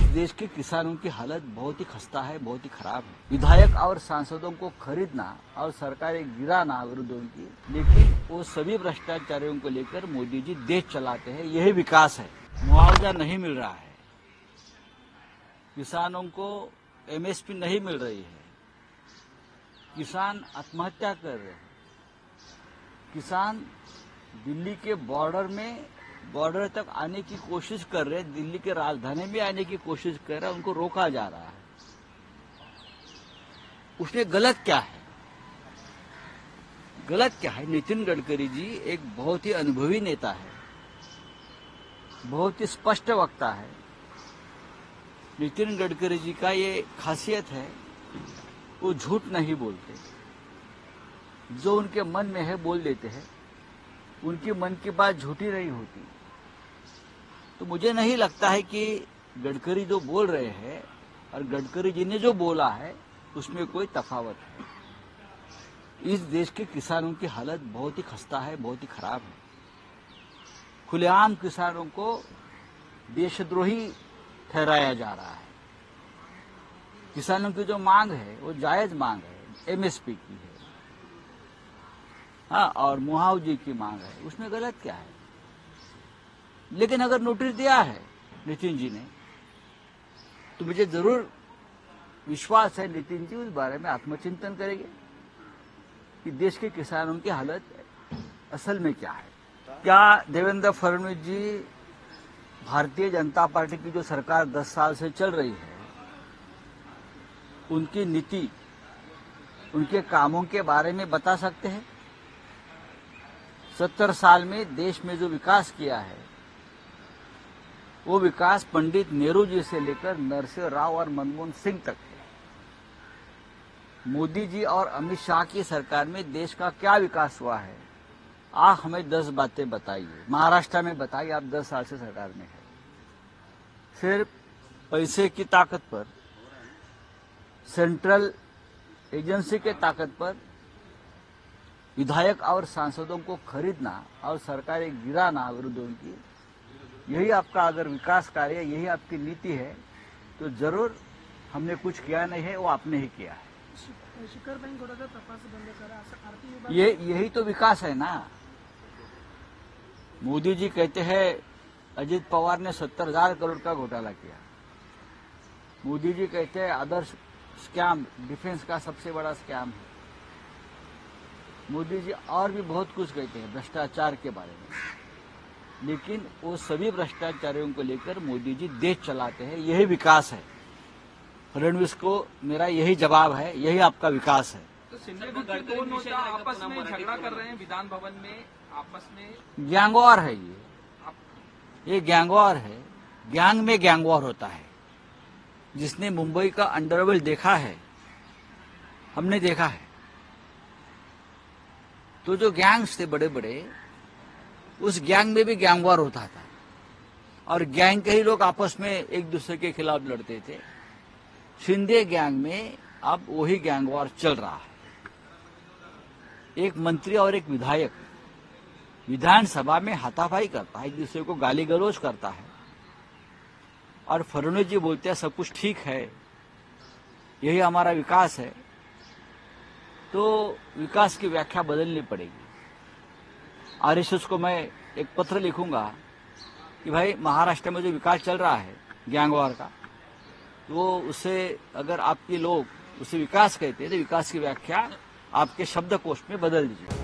देश के किसानों की हालत बहुत ही खस्ता है, बहुत ही खराब है। विधायक और सांसदों को खरीदना और सरकारें गिराना विरोधियों की, लेकिन वो सभी भ्रष्टाचारियों को लेकर मोदी जी देश चलाते हैं। यही विकास है। मुआवजा नहीं मिल रहा है, किसानों को एमएसपी नहीं मिल रही है, किसान आत्महत्या कर रहे हैं, किसान दिल्ली के बॉर्डर तक आने की कोशिश कर रहे हैं, दिल्ली के राजधानी में आने की कोशिश कर रहे हैं, उनको रोका जा रहा है। उसने गलत क्या है? गलत क्या है? नितिन गडकरी जी एक बहुत ही अनुभवी नेता है, बहुत ही स्पष्ट वक्ता है। नितिन गडकरी जी का ये खासियत है, वो झूठ नहीं बोलते, जो उनके मन में है बोल देते हैं। उनकी मन की बात झूठी नहीं होती। तो मुझे नहीं लगता है कि गडकरी जो बोल रहे हैं और गडकरी जी ने जो बोला है उसमें कोई तफावत है। इस देश के किसानों की हालत बहुत ही खस्ता है, बहुत ही खराब है। खुलेआम किसानों को देशद्रोही ठहराया जा रहा है। किसानों की जो मांग है वो जायज मांग है, एमएसपी की है, हाँ, और मुआवजे की मांग है, उसमें गलत क्या है? लेकिन अगर नोटिस दिया है नितिन जी ने, तो मुझे जरूर विश्वास है नितिन जी उस बारे में आत्मचिंतन करेंगे कि देश के किसानों की हालत असल में क्या है। क्या देवेंद्र फडणवीस जी, भारतीय जनता पार्टी की जो सरकार 10 साल से चल रही है, उनकी नीति, उनके कामों के बारे में बता सकते हैं? 70 साल में देश में जो विकास किया है, वो विकास पंडित नेहरू जी से लेकर नरसिंह राव और मनमोहन सिंह तक है। मोदी जी और अमित शाह की सरकार में देश का क्या विकास हुआ है? आप हमें 10 बातें बताइए। महाराष्ट्र में बताइए, आप 10 साल से सरकार में है। सिर्फ पैसे की ताकत पर, सेंट्रल एजेंसी के ताकत पर विधायक और सांसदों को खरीदना और सरकारें गिराना विरोधियों की, यही आपका अगर विकास कार्य, यही आपकी नीति है, तो जरूर हमने कुछ किया नहीं है, वो आपने ही किया है। यही तो विकास है ना। मोदी जी कहते हैं अजित पवार ने 70,000 करोड़ का घोटाला किया। मोदी जी कहते हैं आदर्श स्कैम डिफेंस का सबसे बड़ा स्कैम है। मोदी जी और भी बहुत कुछ कहते हैं भ्रष्टाचार के बारे में, लेकिन वो सभी भ्रष्टाचारियों को लेकर मोदी जी देश चलाते हैं। यही विकास है। फडणवीस को मेरा यही जवाब है, यही आपका विकास है। तो सिंधिया गुट के दो नेता आपस में झगड़ा कर रहे हैं विधान भवन में, आपस में गैंगवॉर है ये गैंगवॉर है। गैंग में गैंगवॉर होता है। जिसने मुंबई का अंडरवर्ल्ड देखा है, हमने देखा है, तो जो गैंग्स थे बड़े बड़े, उस गैंग में भी गैंगवॉर होता था और गैंग के ही लोग आपस में एक दूसरे के खिलाफ लड़ते थे। शिंदे गैंग में अब वही गैंगवॉर चल रहा है। एक मंत्री और एक विधायक विधानसभा में हाथापाई करता है, एक दूसरे को गाली गलौज करता है, और फडणवीस जी बोलते हैं सब कुछ ठीक है, यही हमारा विकास है। तो विकास की व्याख्या बदलनी पड़ेगी। आरएसएस को मैं एक पत्र लिखूंगा कि भाई महाराष्ट्र में जो विकास चल रहा है गैंगवॉर का, वो उसे अगर आपके लोग उसे विकास कहते हैं तो विकास की व्याख्या आपके शब्दकोश में बदल दीजिए।